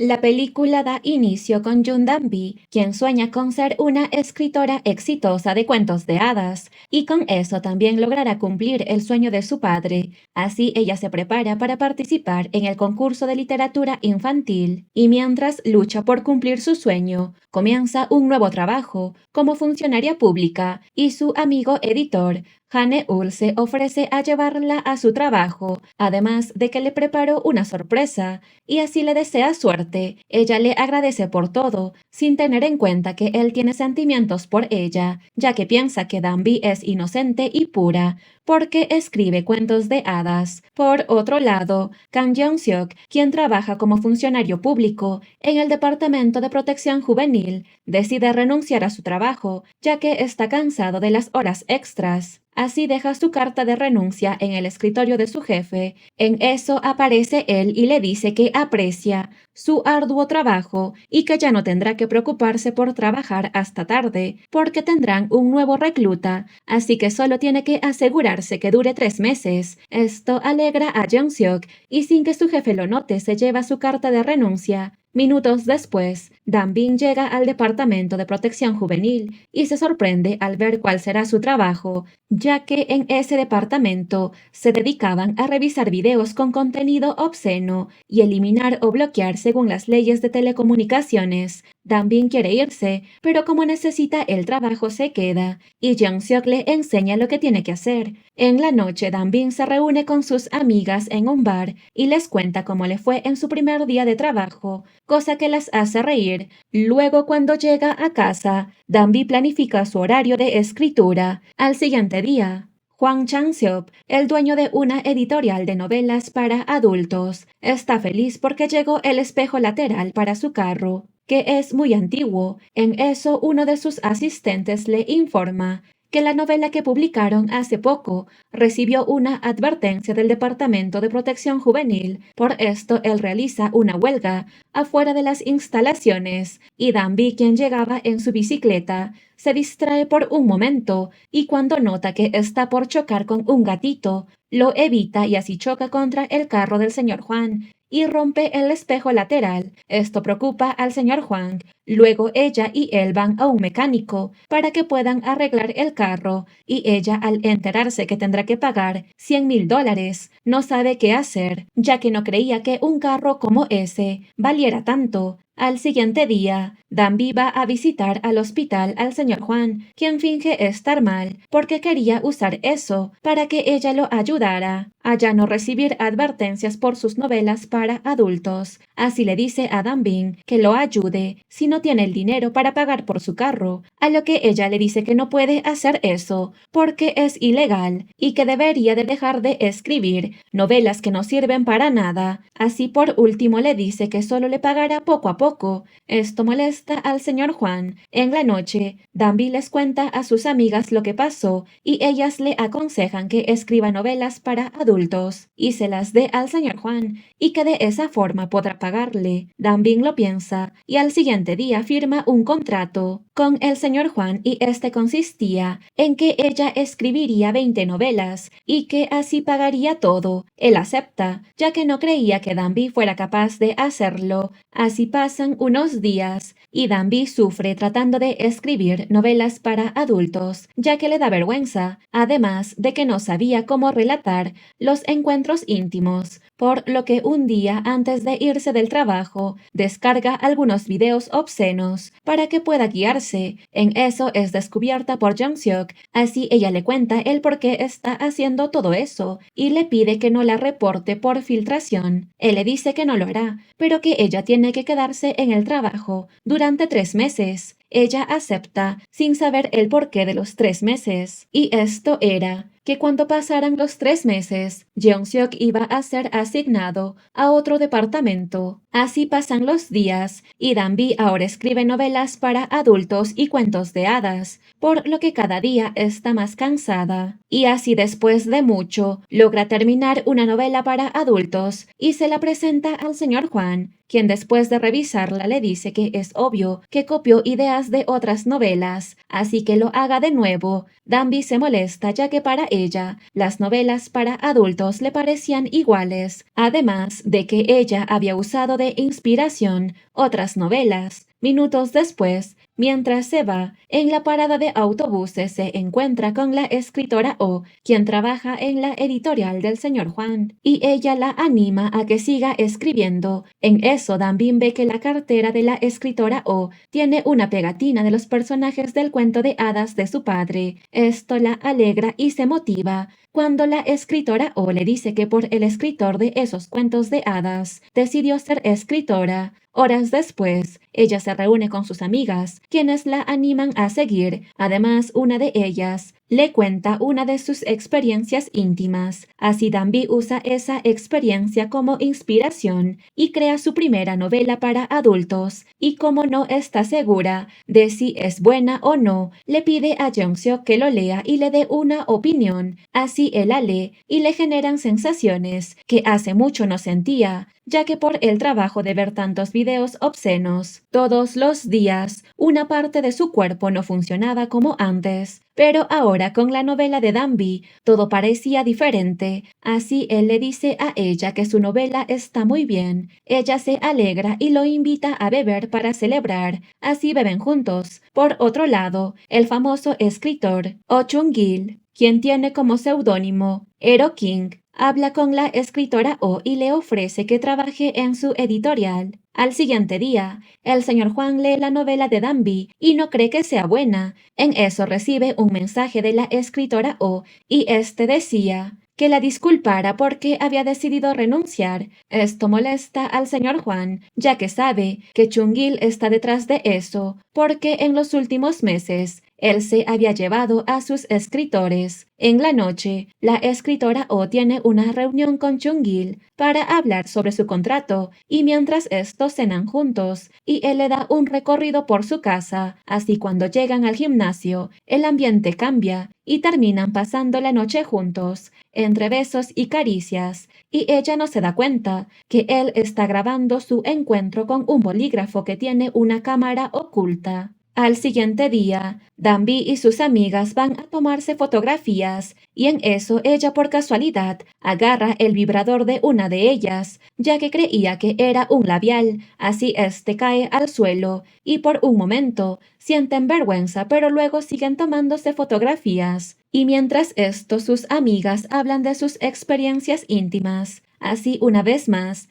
La película da inicio con Jun Dan-bi, quien sueña con ser una escritora exitosa de cuentos de hadas, y con eso también logrará cumplir el sueño de su padre. Así ella se prepara para participar en el concurso de literatura infantil, y mientras lucha por cumplir su sueño, comienza un nuevo trabajo como funcionaria pública, y su amigo editor, Hane-ul, se ofrece a llevarla a su trabajo, además de que le preparó una sorpresa y así le desea suerte. Ella le agradece por todo, sin tener en cuenta que él tiene sentimientos por ella, ya que piensa que Danby es inocente y pura, porque escribe cuentos de hadas. Por otro lado, Kang Jeong-seok, quien trabaja como funcionario público en el Departamento de Protección Juvenil, decide renunciar a su trabajo, ya que está cansado de las horas extras. Así deja su carta de renuncia en el escritorio de su jefe. En eso aparece él y le dice que aprecia su arduo trabajo y que ya no tendrá que preocuparse por trabajar hasta tarde, porque tendrán un nuevo recluta, así que solo tiene que asegurarse que dure 3 meses. Esto alegra a Jeong-seok y sin que su jefe lo note se lleva su carta de renuncia. Minutos después, Dan-bin llega al Departamento de Protección Juvenil y se sorprende al ver cuál será su trabajo, ya que en ese departamento se dedicaban a revisar videos con contenido obsceno y eliminar o bloquear según las leyes de telecomunicaciones. Dan-bin quiere irse, pero como necesita el trabajo se queda, y Jeong-seok le enseña lo que tiene que hacer. En la noche, Dan-bin se reúne con sus amigas en un bar y les cuenta cómo le fue en su primer día de trabajo, cosa que las hace reír. Luego, cuando llega a casa, Dan-bi planifica su horario de escritura. Al siguiente día, Hwang Chang-seop, el dueño de una editorial de novelas para adultos, está feliz porque llegó el espejo lateral para su carro, que es muy antiguo. En eso, uno de sus asistentes le informa que la novela que publicaron hace poco recibió una advertencia del Departamento de Protección Juvenil. Por esto, él realiza una huelga afuera de las instalaciones y Danby, quien llegaba en su bicicleta, se distrae por un momento y cuando nota que está por chocar con un gatito, lo evita y así choca contra el carro del señor Juan y rompe el espejo lateral. Esto preocupa al señor Juan. Luego ella y él van a un mecánico para que puedan arreglar el carro y ella, al enterarse que tendrá que pagar $100,000, no sabe qué hacer, ya que no creía que un carro como ese valiera tanto. Al siguiente día, Danby va a visitar al hospital al señor Juan, quien finge estar mal porque quería usar eso para que ella lo ayudara a ya no recibir advertencias por sus novelas para adultos. Así le dice a Danby que lo ayude si no tiene el dinero para pagar por su carro, a lo que ella le dice que no puede hacer eso porque es ilegal y que debería de dejar de escribir novelas que no sirven para nada. Así por último le dice que solo le pagará poco a poco. Esto molesta al señor Juan. En la noche, Danby les cuenta a sus amigas lo que pasó y ellas le aconsejan que escriba novelas para adultos y se las dé al señor Juan y que de esa forma podrá pagarle. Danby lo piensa y al siguiente día firma un contrato con el señor Juan y este consistía en que ella escribiría 20 novelas y que así pagaría todo. Él acepta, ya que no creía que Danby fuera capaz de hacerlo. Así pasan unos días y Danby sufre tratando de escribir novelas para adultos, ya que le da vergüenza, además de que no sabía cómo relatar los encuentros íntimos, por lo que un día antes de irse del trabajo, descarga algunos videos obscenos para que pueda guiarse. En eso es descubierta por Jeong-seok, así ella le cuenta el por qué está haciendo todo eso y le pide que no la reporte por filtración. Él le dice que no lo hará, pero que ella tiene que quedarse en el trabajo durante 3 meses. Ella acepta sin saber el porqué de los 3 meses, y esto era que cuando pasaran los 3 meses, Jeong-seok iba a ser asignado a otro departamento. Así pasan los días, y Danby ahora escribe novelas para adultos y cuentos de hadas, por lo que cada día está más cansada. Y así después de mucho, logra terminar una novela para adultos y se la presenta al señor Juan, quien después de revisarla le dice que es obvio que copió ideas de otras novelas, así que lo haga de nuevo. Danby se molesta ya que para ella, las novelas para adultos le parecían iguales, además de que ella había usado de inspiración otras novelas. Minutos después, mientras se va, en la parada de autobuses se encuentra con la escritora O, quien trabaja en la editorial del señor Juan, y ella la anima a que siga escribiendo. En eso, Danbin ve que la cartera de la escritora O tiene una pegatina de los personajes del cuento de hadas de su padre. Esto la alegra y se motiva cuando la escritora O le dice que por el escritor de esos cuentos de hadas decidió ser escritora. Horas después, ella se reúne con sus amigas, quienes la animan a seguir. Además, una de ellas le cuenta una de sus experiencias íntimas. Así Danby usa esa experiencia como inspiración y crea su primera novela para adultos. Y como no está segura de si es buena o no, le pide a Jeong-seok que lo lea y le dé una opinión. Así él la lee y le generan sensaciones que hace mucho no sentía, ya que por el trabajo de ver tantos videos obscenos todos los días, una parte de su cuerpo no funcionaba como antes. Pero ahora con la novela de Danby, todo parecía diferente. Así él le dice a ella que su novela está muy bien. Ella se alegra y lo invita a beber para celebrar. Así beben juntos. Por otro lado, el famoso escritor Oh Chung-gil, quien tiene como seudónimo Ero King, habla con la escritora O y le ofrece que trabaje en su editorial. Al siguiente día, el señor Juan lee la novela de Danby y no cree que sea buena. En eso recibe un mensaje de la escritora O y este decía que la disculpara porque había decidido renunciar. Esto molesta al señor Juan, ya que sabe que Chung-gil está detrás de eso, porque en los últimos meses él se había llevado a sus escritores. En la noche, la escritora O tiene una reunión con Chung-gil para hablar sobre su contrato y mientras estos cenan juntos y él le da un recorrido por su casa. Así cuando llegan al gimnasio, el ambiente cambia y terminan pasando la noche juntos, entre besos y caricias, y ella no se da cuenta que él está grabando su encuentro con un bolígrafo que tiene una cámara oculta. Al siguiente día, Danby y sus amigas van a tomarse fotografías y en eso ella por casualidad agarra el vibrador de una de ellas, ya que creía que era un labial, así este cae al suelo y por un momento sienten vergüenza pero luego siguen tomándose fotografías. Y mientras esto sus amigas hablan de sus experiencias íntimas. Así una vez más,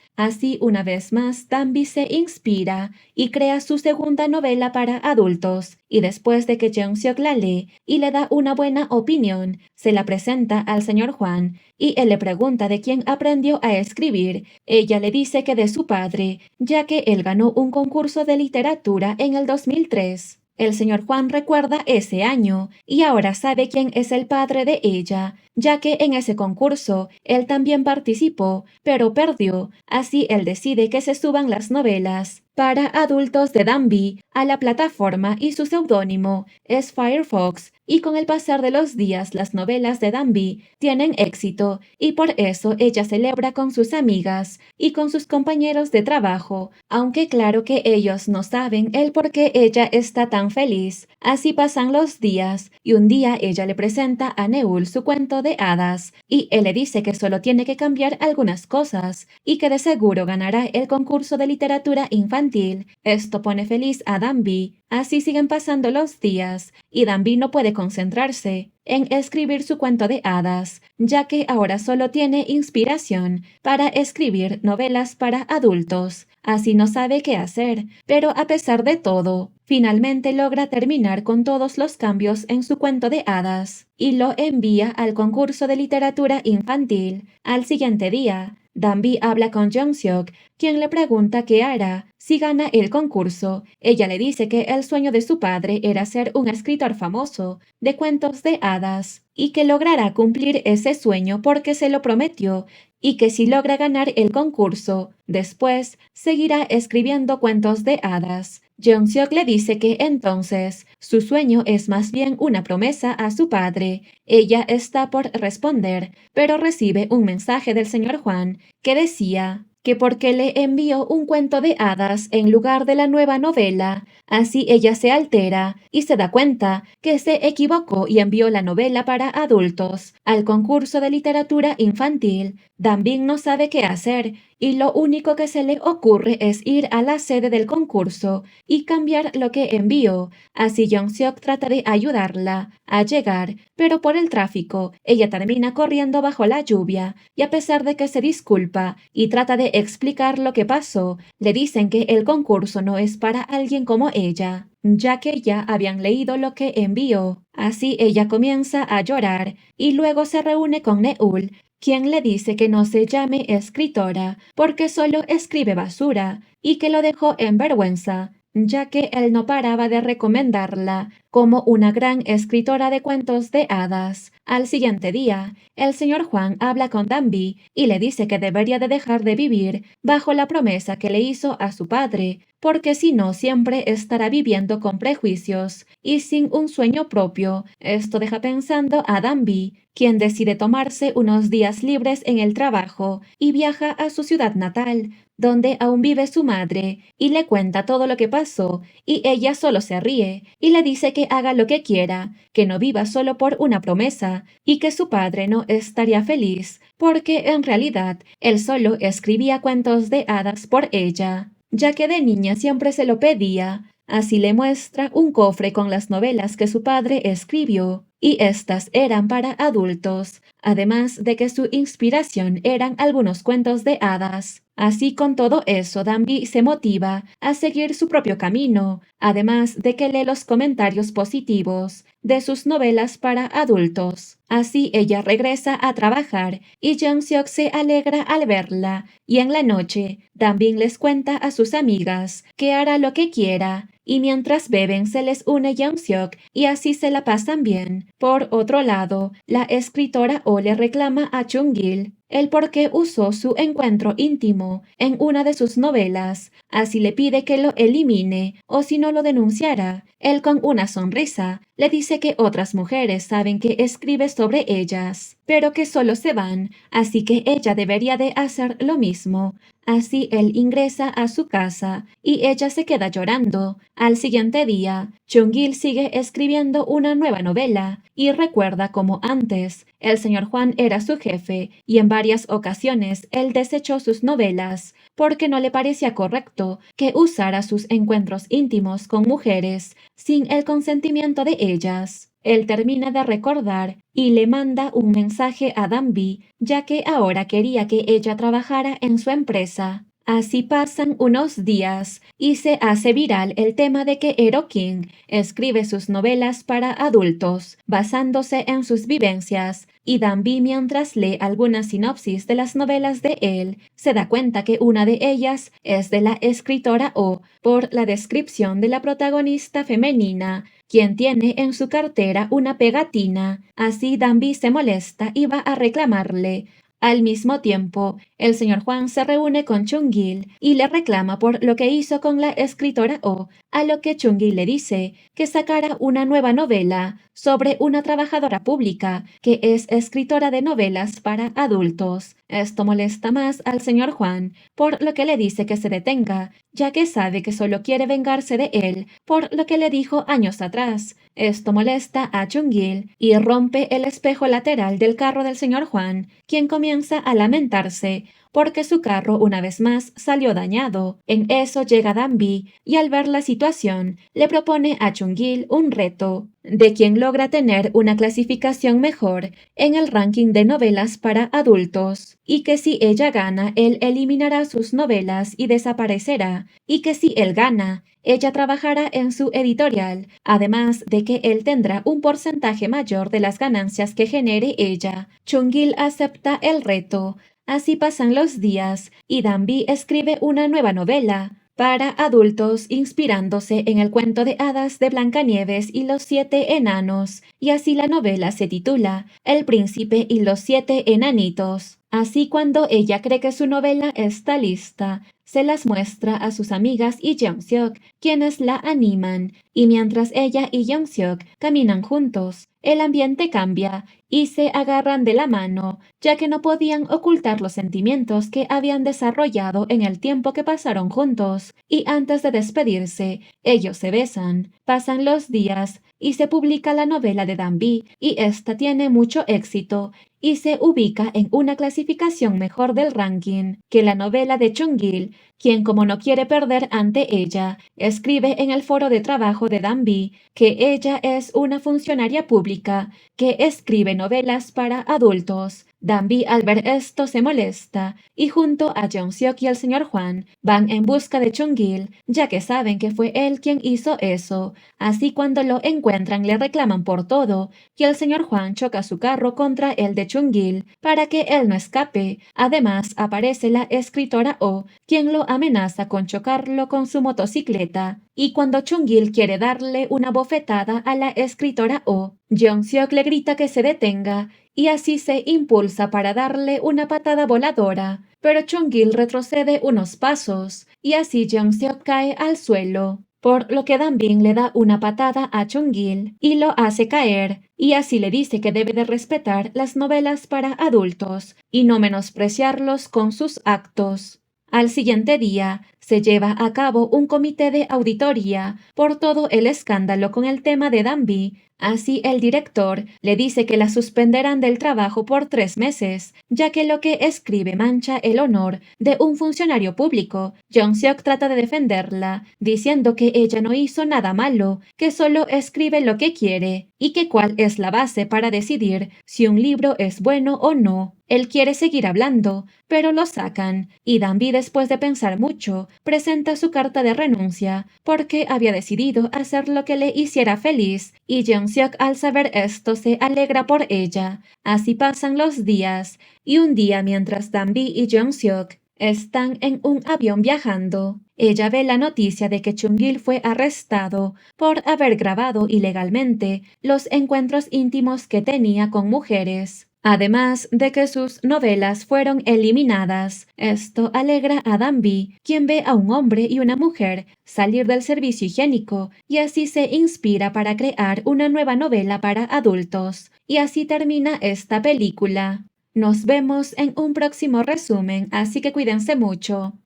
Danby se inspira y crea su segunda novela para adultos, y después de que Jeong-seok la lee y le da una buena opinión, se la presenta al señor Juan, y él le pregunta de quién aprendió a escribir. Ella le dice que de su padre, ya que él ganó un concurso de literatura en el 2003. El señor Juan recuerda ese año y ahora sabe quién es el padre de ella, ya que en ese concurso él también participó, pero perdió. Así él decide que se suban las novelas para adultos de Danby a la plataforma y su seudónimo es Firefox, y con el pasar de los días las novelas de Danby tienen éxito y por eso ella celebra con sus amigas y con sus compañeros de trabajo, aunque claro que ellos no saben el por qué ella está tan feliz. Así pasan los días y un día ella le presenta a Neul su cuento de hadas y él le dice que solo tiene que cambiar algunas cosas y que de seguro ganará el concurso de literatura infantil. Esto pone feliz a Danby. Así siguen pasando los días y Danby no puede concentrarse en escribir su cuento de hadas, ya que ahora solo tiene inspiración para escribir novelas para adultos. Así no sabe qué hacer, pero a pesar de todo, finalmente logra terminar con todos los cambios en su cuento de hadas y lo envía al concurso de literatura infantil. Al siguiente día, Danby habla con Jeong-seok, quien le pregunta qué hará si gana el concurso. Ella le dice que el sueño de su padre era ser un escritor famoso de cuentos de hadas y que logrará cumplir ese sueño porque se lo prometió y que si logra ganar el concurso, después seguirá escribiendo cuentos de hadas. Jeong-seok le dice que entonces su sueño es más bien una promesa a su padre. Ella está por responder, pero recibe un mensaje del señor Juan que decía que porque le envió un cuento de hadas en lugar de la nueva novela. Así ella se altera y se da cuenta que se equivocó y envió la novela para adultos al concurso de literatura infantil. Danbin no sabe qué hacer y lo único que se le ocurre es ir a la sede del concurso y cambiar lo que envió. Así Jong-seok trata de ayudarla a llegar, pero por el tráfico ella termina corriendo bajo la lluvia y a pesar de que se disculpa y trata de explicar lo que pasó, le dicen que el concurso no es para alguien como ella, ya que ya habían leído lo que envió. Así ella comienza a llorar y luego se reúne con Neul, quien le dice que no se llame escritora porque solo escribe basura y que lo dejó en vergüenza, ya que él no paraba de recomendarla como una gran escritora de cuentos de hadas. Al siguiente día, el señor Juan habla con Danby y le dice que debería de dejar de vivir bajo la promesa que le hizo a su padre, porque si no siempre estará viviendo con prejuicios y sin un sueño propio. Esto deja pensando a Danby, quien decide tomarse unos días libres en el trabajo y viaja a su ciudad natal, donde aún vive su madre, y le cuenta todo lo que pasó, y ella solo se ríe y le dice que haga lo que quiera, que no viva solo por una promesa, y que su padre no estaría feliz, porque en realidad él solo escribía cuentos de hadas por ella, ya que de niña siempre se lo pedía. Así le muestra un cofre con las novelas que su padre escribió, y estas eran para adultos, además de que su inspiración eran algunos cuentos de hadas. Así con todo eso, Danby se motiva a seguir su propio camino, además de que lee los comentarios positivos de sus novelas para adultos. Así ella regresa a trabajar y Jong-seok se alegra al verla, y en la noche Danby les cuenta a sus amigas que hará lo que quiera, y mientras beben se les une Jong-seok y así se la pasan bien. Por otro lado, la escritora Oh le reclama a Chung-gil el por qué usó su encuentro íntimo en una de sus novelas, así le pide que lo elimine o si no lo denunciara. Él con una sonrisa le dice que otras mujeres saben que escribe sobre ellas, pero que solo se van, así que ella debería de hacer lo mismo. Así él ingresa a su casa y ella se queda llorando. Al siguiente día, Chung-gil sigue escribiendo una nueva novela y recuerda cómo antes el señor Juan era su jefe y en varias ocasiones él desechó sus novelas porque no le parecía correcto que usara sus encuentros íntimos con mujeres sin el consentimiento de ellas. Él termina de recordar y le manda un mensaje a Danby, ya que ahora quería que ella trabajara en su empresa. Así pasan unos días y se hace viral el tema de que Ero King escribe sus novelas para adultos basándose en sus vivencias, y Danby mientras lee algunas sinopsis de las novelas de él se da cuenta que una de ellas es de la escritora Oh por la descripción de la protagonista femenina, quien tiene en su cartera una pegatina. Así Danby se molesta y va a reclamarle. Al mismo tiempo, el señor Juan se reúne con Chung-gil y le reclama por lo que hizo con la escritora Oh, a lo que Chung-gil le dice que sacara una nueva novela sobre una trabajadora pública que es escritora de novelas para adultos. Esto molesta más al señor Juan, por lo que le dice que se detenga, ya que sabe que solo quiere vengarse de él por lo que le dijo años atrás. Esto molesta a Chung-gil y rompe el espejo lateral del carro del señor Juan, quien comienza a lamentarse porque su carro una vez más salió dañado. En eso llega Danby y al ver la situación le propone a Chung-gil un reto de quien logra tener una clasificación mejor en el ranking de novelas para adultos, y que si ella gana, él eliminará sus novelas y desaparecerá, y que si él gana, ella trabajará en su editorial, además de que él tendrá un porcentaje mayor de las ganancias que genere ella. Chung-gil acepta el reto. Así pasan los días y Danby escribe una nueva novela para adultos inspirándose en el cuento de hadas de Blancanieves y los 7 enanos, y así la novela se titula El príncipe y los 7 enanitos. Así cuando ella cree que su novela está lista, se las muestra a sus amigas y Jong-seok, quienes la animan, y mientras ella y Jong-seok caminan juntos, el ambiente cambia y se agarran de la mano, ya que no podían ocultar los sentimientos que habían desarrollado en el tiempo que pasaron juntos, y antes de despedirse, ellos se besan. Pasan los días y se publica la novela de Danby, y esta tiene mucho éxito y se ubica en una clasificación mejor del ranking que la novela de Chung-gil, quien, como no quiere perder ante ella, escribe en el foro de trabajo de Danby que ella es una funcionaria pública que escribe novelas para adultos. Danby, al ver esto, se molesta y junto a Jeong-seok y el señor Hwan van en busca de Chung-gil, ya que saben que fue él quien hizo eso. Así, cuando lo encuentran, le reclaman por todo y el señor Hwan choca su carro contra el de Chung-gil para que él no escape. Además, aparece la escritora Oh, quien lo amenaza con chocarlo con su motocicleta. Y cuando Chung-gil quiere darle una bofetada a la escritora Oh, Jeong-seok le grita que se detenga y así se impulsa para darle una patada voladora. Pero Chung-gil retrocede unos pasos y así Jeong-seok cae al suelo, por lo que Danbin le da una patada a Chung-gil y lo hace caer, y así le dice que debe de respetar las novelas para adultos y no menospreciarlos con sus actos. Al siguiente día, se lleva a cabo un comité de auditoría por todo el escándalo con el tema de Danby. Así, el director le dice que la suspenderán del trabajo por 3 meses, ya que lo que escribe mancha el honor de un funcionario público. Jeong-seok trata de defenderla, diciendo que ella no hizo nada malo, que solo escribe lo que quiere, y que cuál es la base para decidir si un libro es bueno o no. Él quiere seguir hablando, pero lo sacan, y Danby, después de pensar mucho, presenta su carta de renuncia, porque había decidido hacer lo que le hiciera feliz, y Jeong-seok, al saber esto, se alegra por ella. Así pasan los días, y un día, mientras Danby y Jeong-seok están en un avión viajando, ella ve la noticia de que Chung-gil fue arrestado por haber grabado ilegalmente los encuentros íntimos que tenía con mujeres. Además de que sus novelas fueron eliminadas. Esto alegra a Danby, quien ve a un hombre y una mujer salir del servicio higiénico y así se inspira para crear una nueva novela para adultos. Y así termina esta película. Nos vemos en un próximo resumen, así que cuídense mucho.